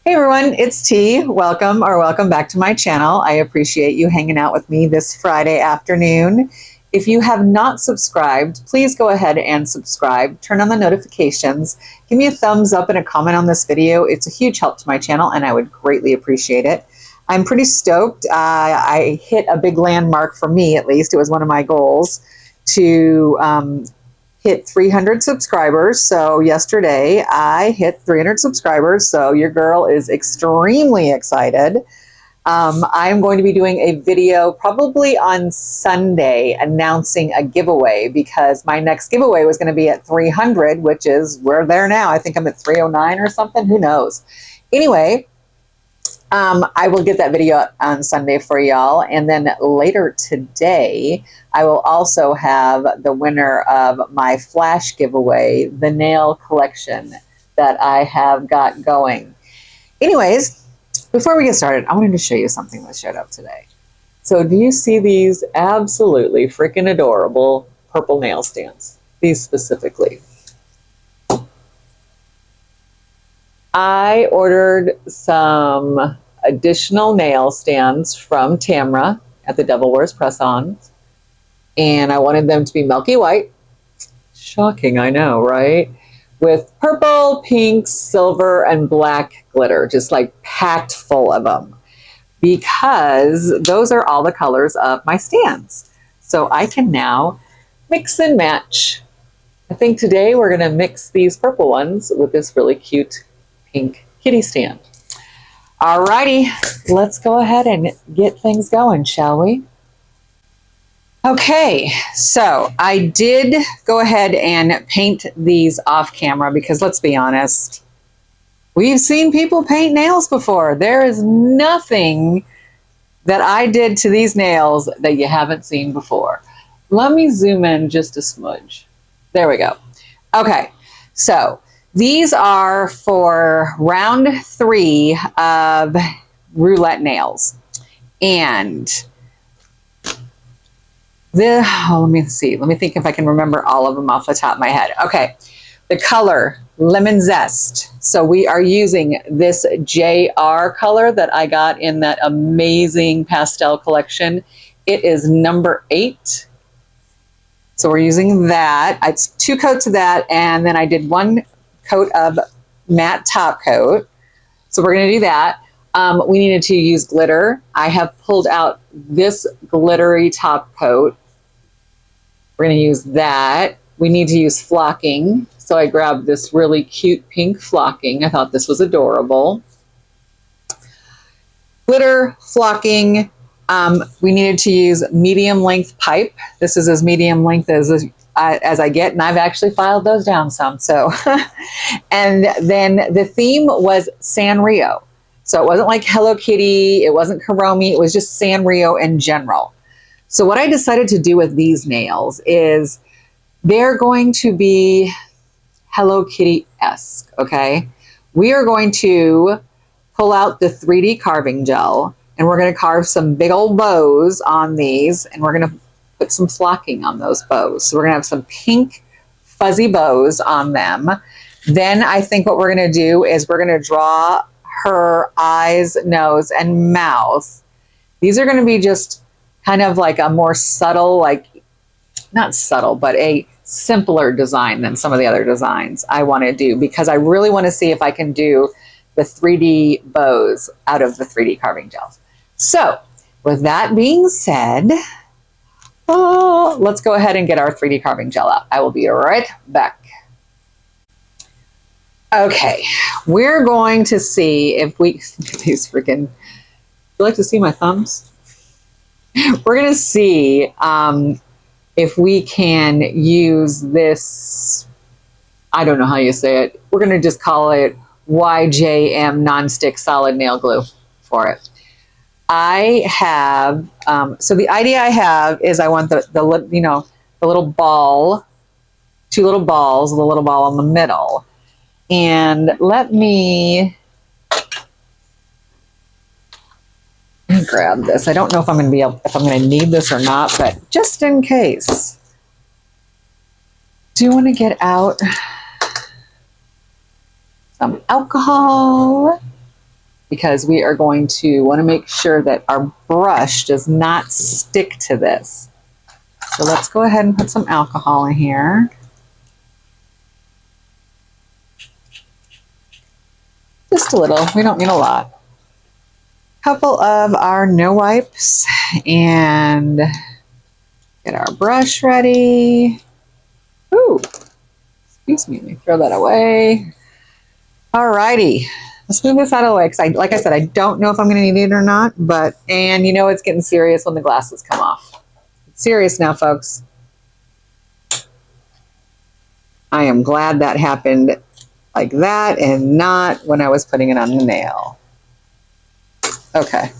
Hey everyone, it's T. Welcome back to my channel. I appreciate you hanging out with me this Friday afternoon. If you have not subscribed, please go ahead and subscribe. Turn on the notifications. Give me a thumbs up and a comment on this video. It's a huge help to my channel and I would greatly appreciate it. I'm pretty stoked. I hit a big landmark for me, at least. It was one of my goals to hit 300 subscribers. So yesterday I hit 300 subscribers. So your girl is extremely excited. I'm going to be doing a video probably on Sunday announcing a giveaway because my next giveaway was going to be at 300, which is, we're there now. I think I'm at 309 or something. Who knows? Anyway, I will get that video up on Sunday for y'all. And then later today, I will also have the winner of my flash giveaway, the nail collection that I have got going. Anyways, before we get started, I wanted to show you something that showed up today. So do you see these absolutely freaking adorable purple nail stands? These specifically. I ordered some additional nail stands from Tamra at the Devil Wears Press-Ons, and I wanted them to be milky white. Shocking, I know, right? With purple, pink, silver, and black glitter, just like packed full of them, because those are all the colors of my stands. So I can now mix and match. I think today we're going to mix these purple ones with this really cute pink kitty stand. Alrighty, let's go ahead and get things going, shall we? Okay, so I did go ahead and paint these off camera because let's be honest, we've seen people paint nails before. There is nothing that I did to these nails that you haven't seen before. Let me zoom in just a smudge. There we go. Okay, so these are for round 3 of roulette nails. And let me see. Let me think if I can remember all of them off the top of my head. Okay, the color, Lemon Zest. So we are using this JR color that I got in that amazing pastel collection. It is number 8. So we're using that. It's 2 coats of that, and then I did 1 coat of matte top coat. So we're going to do that. We needed to use glitter. I have pulled out this glittery top coat. We're going to use that. We need to use flocking. So I grabbed this really cute pink flocking. I thought this was adorable. Glitter, flocking. We needed to use medium length pipe. This is as medium length as I get, and I've actually filed those down some. So, and then the theme was Sanrio. So it wasn't like Hello Kitty, it wasn't Karomi, it was just Sanrio in general. So what I decided to do with these nails is they're going to be Hello Kitty-esque, okay? We are going to pull out the 3D carving gel, and we're going to carve some big old bows on these, and we're going to put some flocking on those bows. So we're going to have some pink fuzzy bows on them. Then I think what we're going to do is we're going to draw her eyes, nose, and mouth. These are going to be just kind of like a more subtle, like not subtle, but a simpler design than some of the other designs I want to do, because I really want to see if I can do the 3D bows out of the 3D carving gels. So with that being said, let's go ahead and get our 3D carving gel out. I will be right back. Okay, we're going to see if we, these freaking, would you like to see my thumbs? We're going to see if we can use this, I don't know how you say it. We're going to just call it YJM nonstick solid nail glue for it. I have, so the idea I have is I want the little ball, 2 little balls, the little ball in the middle. And let me grab this. I don't know if I'm going to need this or not, but just in case. Do you want to get out some alcohol? because we are going to want to make sure that our brush does not stick to this. So let's go ahead and put some alcohol in here. Just a little, we don't need a lot. Couple of our no wipes and get our brush ready. Ooh, excuse me, let me throw that away. Alrighty, let's move this out of the way because like I said, I don't know if I'm going to need it or not, and you know it's getting serious when the glasses come off. It's serious now, folks. I am glad that happened like that and not when I was putting it on the nail. Okay.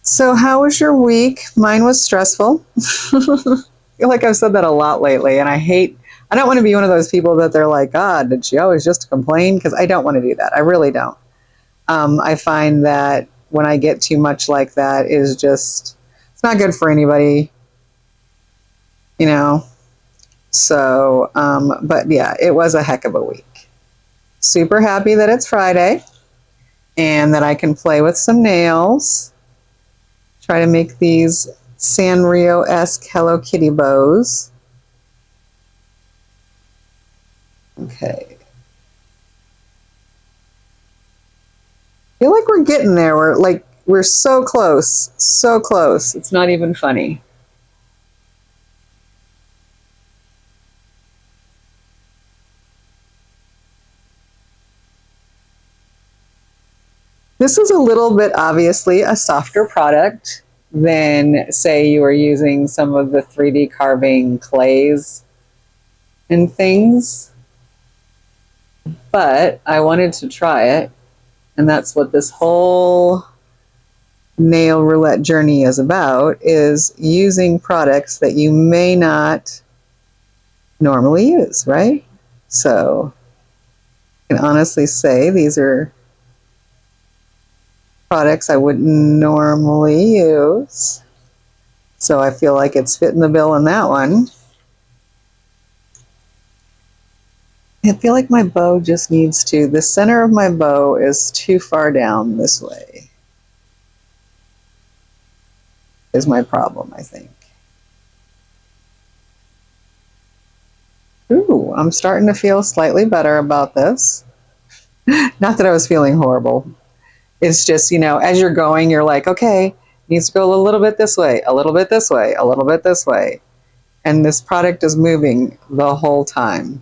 So how was your week? Mine was stressful. I feel like I've said that a lot lately, and I don't want to be one of those people that they're like, God, did she always just complain? Because I don't want to do that. I really don't. I find that when I get too much like that it's not good for anybody, you know. So, but yeah, it was a heck of a week. Super happy that it's Friday and that I can play with some nails. Try to make these Sanrio-esque Hello Kitty bows. Okay. I feel like we're getting there. We're so close. So close. It's not even funny. This is a little bit obviously a softer product than, say, you are using some of the 3D carving clays and things. But I wanted to try it, and that's what this whole nail roulette journey is about, is using products that you may not normally use, right? So I can honestly say these are products I wouldn't normally use. So I feel like it's fitting the bill in that one. I feel like my bow just needs to, the center of my bow is too far down this way. Is my problem, I think. Ooh, I'm starting to feel slightly better about this. Not that I was feeling horrible. It's just, as you're going, you're like, okay, it needs to go a little bit this way, a little bit this way, a little bit this way. And this product is moving the whole time.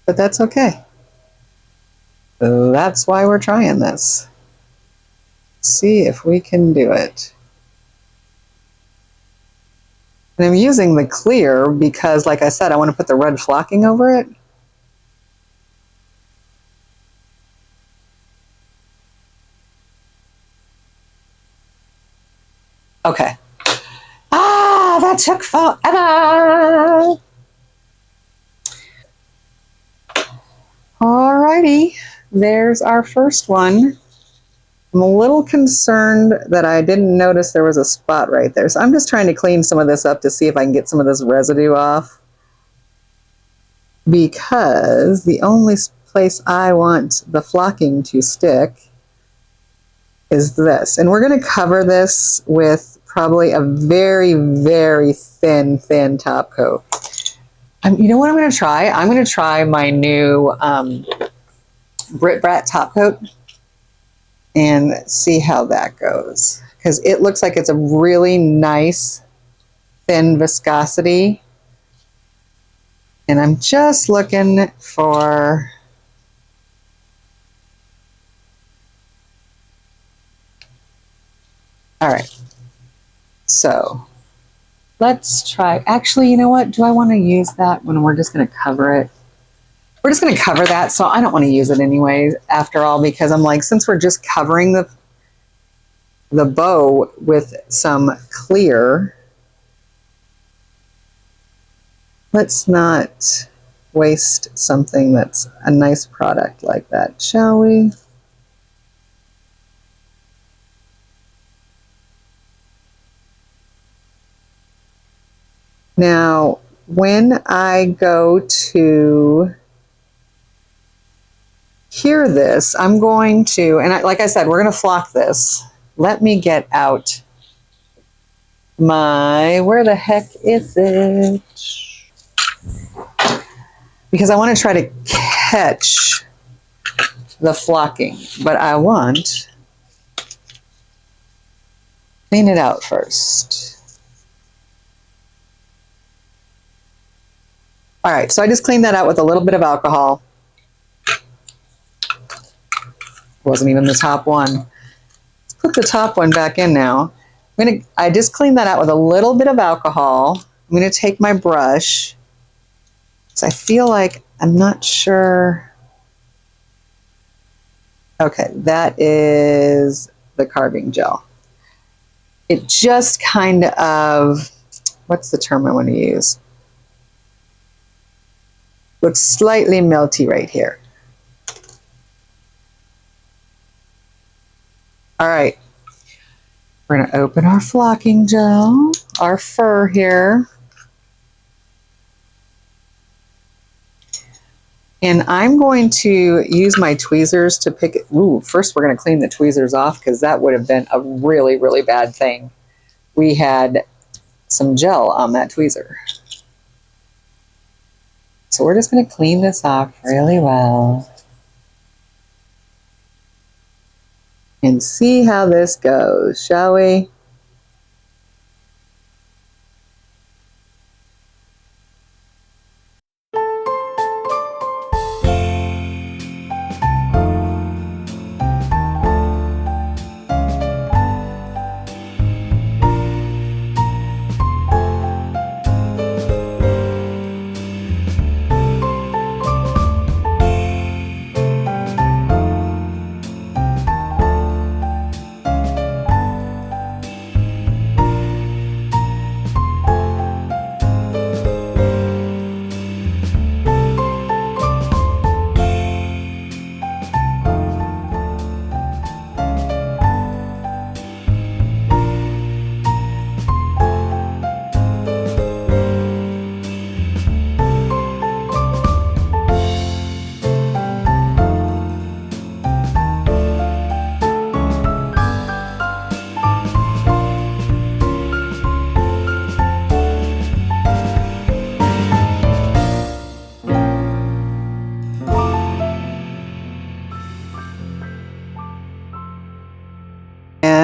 But that's okay. That's why we're trying this. See if we can do it. And I'm using the clear because, like I said, I want to put the red flocking over it. Okay. That took forever. Alrighty, there's our first one. I'm a little concerned that I didn't notice there was a spot right there. So I'm just trying to clean some of this up to see if I can get some of this residue off. Because the only place I want the flocking to stick is this. And we're going to cover this with probably a very, very thin top coat. You know what I'm going to try? I'm going to try my new Brit Brat top coat and see how that goes. Because it looks like it's a really nice thin viscosity. And I'm just looking for... All right. So let's try. Actually, you know what? Do I want to use that when we're just going to cover it? We're just going to cover that, so I don't want to use it anyways, after all, because I'm like, since we're just covering the bow with some clear, let's not waste something that's a nice product like that, shall we? Now, when I go to cure this, I'm going to, and like I said, we're going to flock this. Let me get out my, where the heck is it? Because I want to try to catch the flocking, but I want clean it out first. All right, so I just cleaned that out with a little bit of alcohol. Wasn't even the top one. Let's put the top one back in now. I just cleaned that out with a little bit of alcohol. I'm going to take my brush, because I feel like I'm not sure. Okay, that is the carving gel. It just kind of, what's the term I want to use? Looks slightly melty right here. All right, we're going to open our flocking gel, our fur here. And I'm going to use my tweezers to pick it. Ooh, first we're going to clean the tweezers off, because that would have been a really, really bad thing. We had some gel on that tweezer. So we're just going to clean this off really well. And see how this goes, shall we?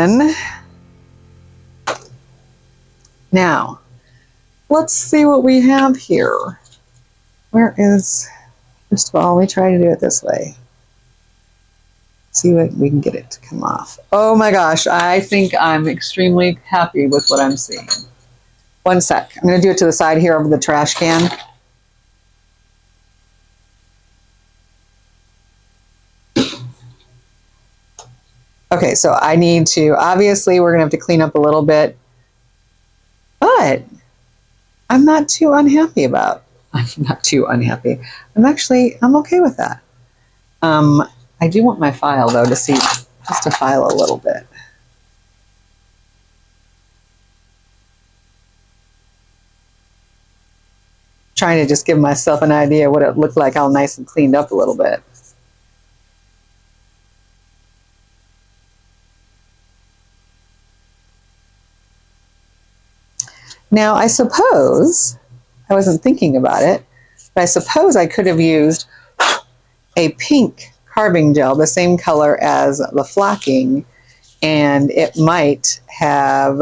again. Now, let's see what we have here. Where is, first of all, let me try to do it this way. See what we can get it to come off. Oh my gosh, I think I'm extremely happy with what I'm seeing. One sec. I'm going to do it to the side here over the trash can. Okay, so I need to, obviously we're going to have to clean up a little bit, but I'm not too unhappy about, I'm okay with that. I do want my file though to see, just to file a little bit. Trying to just give myself an idea what it looked like, all nice and cleaned up a little bit. Now, I suppose, I wasn't thinking about it, but I suppose I could have used a pink carving gel, the same color as the flocking, and it might have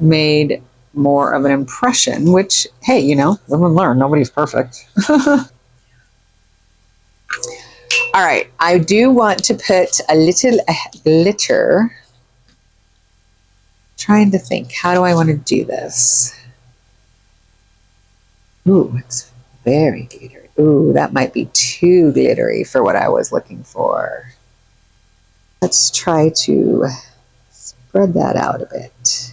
made more of an impression, which, hey, you know, live and learn. Nobody's perfect. All right, I do want to put a little glitter. Trying to think, how do I want to do this? Ooh, it's very glittery. Ooh, that might be too glittery for what I was looking for. Let's try to spread that out a bit.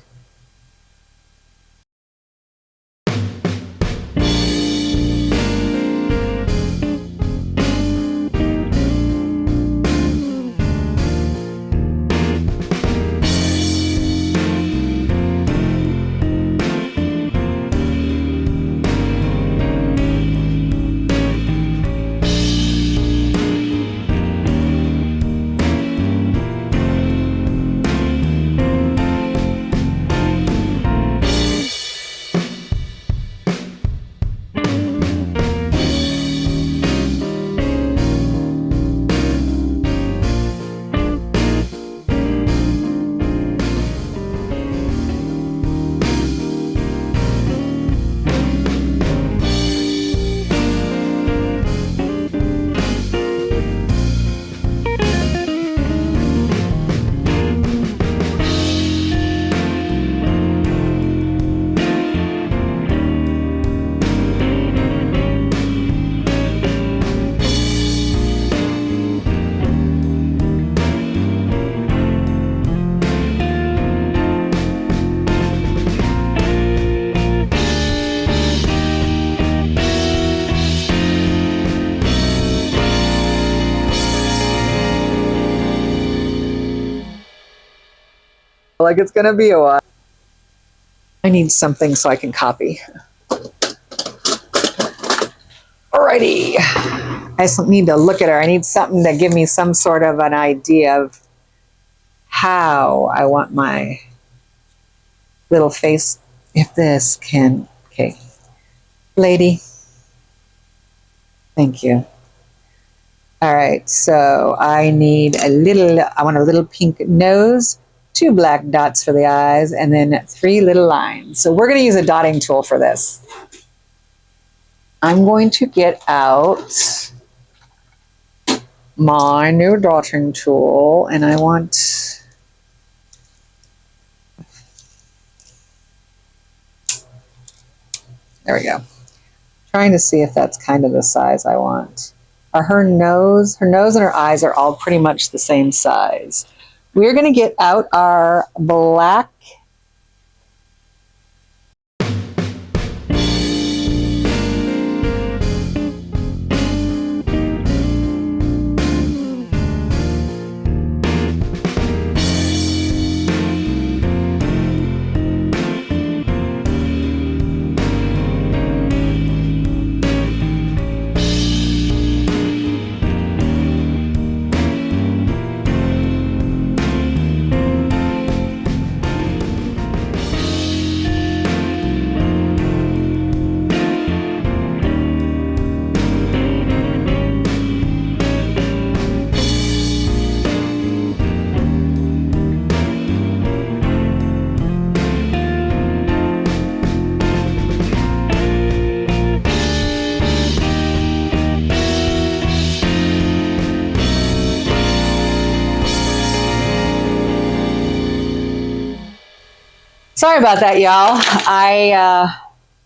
Like it's gonna be a while. I need something so I can copy. Alrighty. I just need to look at her. I need something to give me some sort of an idea of how I want my little face. If this can, okay. Lady. Thank you. All right, so I want a little pink nose, 2 black dots for the eyes, and then 3 little lines. So we're going to use a dotting tool for this. I'm going to get out my new dotting tool, and I want, there we go. Trying to see if that's kind of the size I want. Her nose and her eyes are all pretty much the same size. We're going to get out our black Sorry about that, y'all.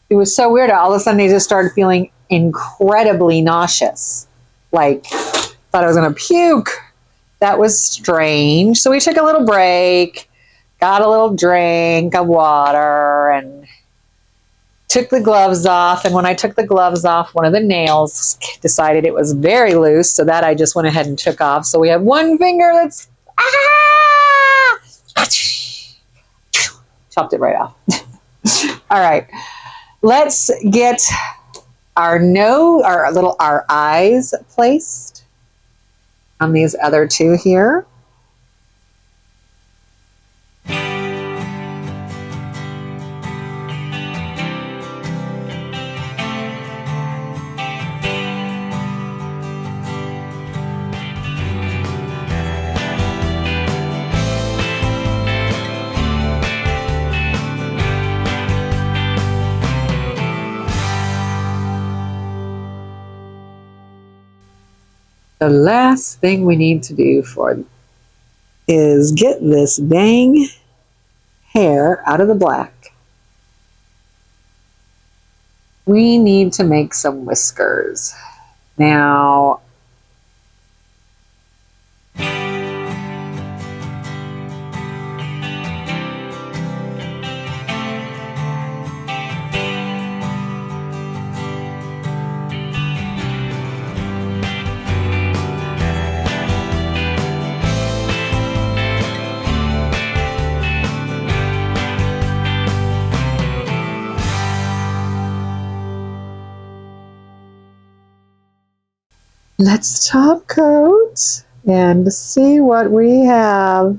It was so weird. All of a sudden, I just started feeling incredibly nauseous. Like, thought I was going to puke. That was strange. So we took a little break, got a little drink of water, and took the gloves off. And when I took the gloves off, one of the nails decided it was very loose. So that I just went ahead and took off. So we have one finger that's chopped it right off. All right, let's get our eyes placed on these other two here. The last thing we need to do is get this dang hair out of the black. We need to make some whiskers. Now, let's top coat and see what we have.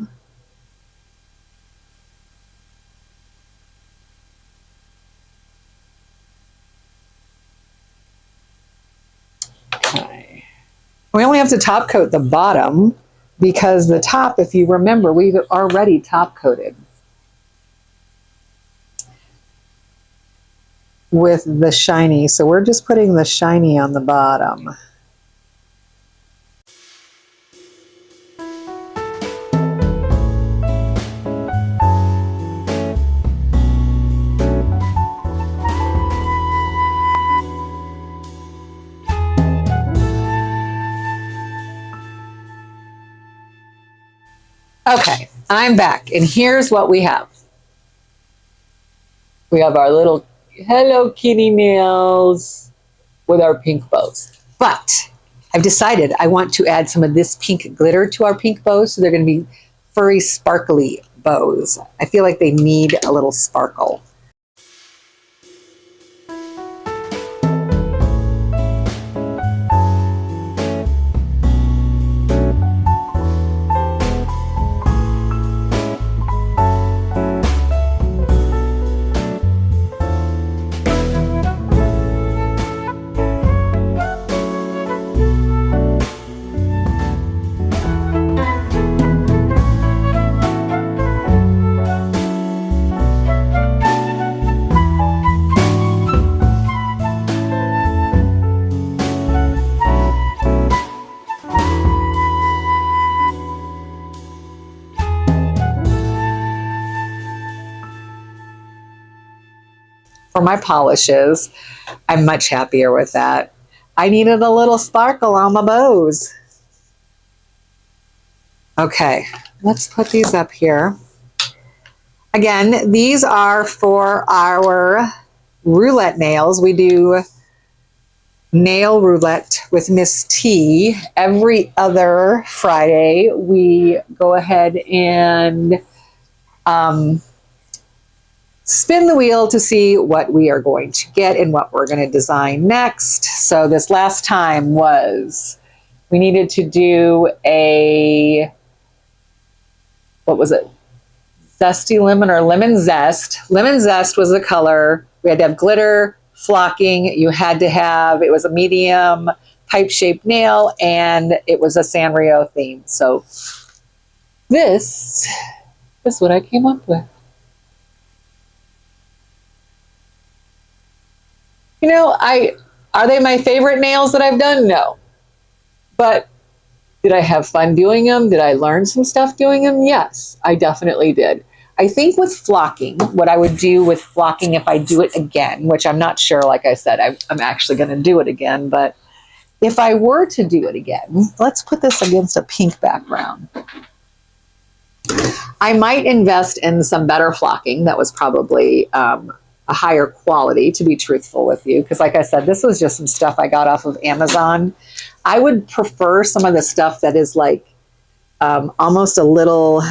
Okay. We only have to top coat the bottom because the top, if you remember, we've already top coated with the shiny. So we're just putting the shiny on the bottom. Okay, I'm back, and here's what we have. We have our little Hello Kitty nails with our pink bows. But I've decided I want to add some of this pink glitter to our pink bows, so they're going to be furry, sparkly bows. I feel like they need a little sparkle. For my polishes, I'm much happier with that. I needed a little sparkle on my bows. Okay, let's put these up here. Again, these are for our roulette nails. We do nail roulette with Miss T. Every other Friday, we go ahead and spin the wheel to see what we are going to get and what we're going to design next. So this last time was, we needed to do a, what was it? Zesty lemon or lemon zest. Lemon zest was the color. We had to have glitter, flocking. You had to have, it was a medium pipe-shaped nail, and it was a Sanrio theme. So this is what I came up with. You know, are they my favorite nails that I've done? No. But did I have fun doing them? Did I learn some stuff doing them? Yes, I definitely did. I think with flocking, what I would do with flocking if I do it again, which I'm not sure, like I said, I'm actually going to do it again, but if I were to do it again, let's put this against a pink background. I might invest in some better flocking that was probably a higher quality, to be truthful with you, because like I said, this was just some stuff I got off of Amazon. I would prefer some of the stuff that is like almost a little...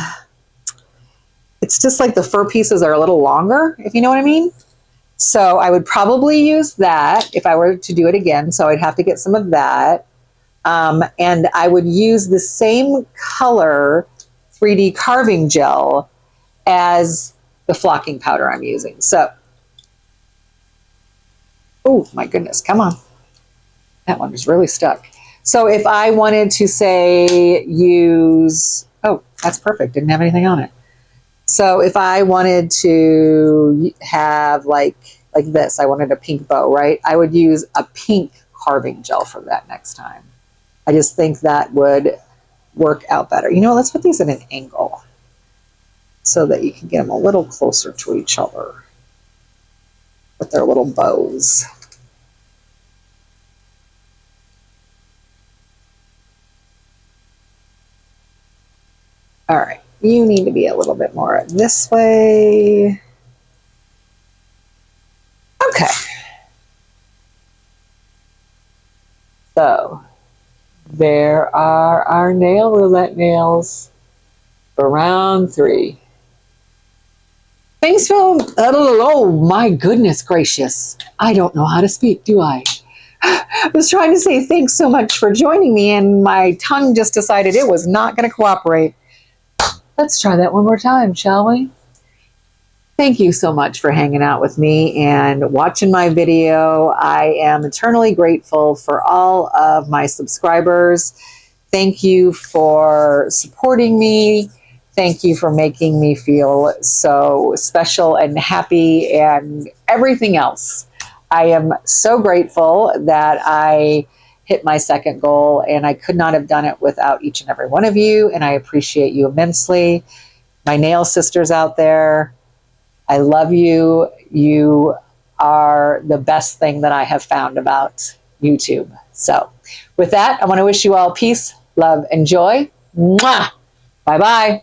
It's just like the fur pieces are a little longer, if you know what I mean. So I would probably use that if I were to do it again. So I'd have to get some of that. And I would use the same color 3D carving gel as the flocking powder I'm using. So, oh my goodness, come on. That one is really stuck. So if I wanted to say use, oh, that's perfect. Didn't have anything on it. So if I wanted to have like this, I wanted a pink bow, right? I would use a pink carving gel for that next time. I just think that would work out better. You know, let's put these at an angle so that you can get them a little closer to each other with their little bows. All right. You need to be a little bit more this way. Okay. So there are our nail roulette nails for round 3. Things feel, oh my goodness gracious. I don't know how to speak, do I? I was trying to say thanks so much for joining me and my tongue just decided it was not going to cooperate. Let's try that one more time, shall we? Thank you so much for hanging out with me and watching my video. I am eternally grateful for all of my subscribers. Thank you for supporting me. Thank you for making me feel so special and happy and everything else. I am so grateful that I hit my second goal, and I could not have done it without each and every one of you, and I appreciate you immensely. My nail sisters out there, I love you. You are the best thing that I have found about YouTube. So with that, I want to wish you all peace, love, and joy. Mwah! Bye-bye.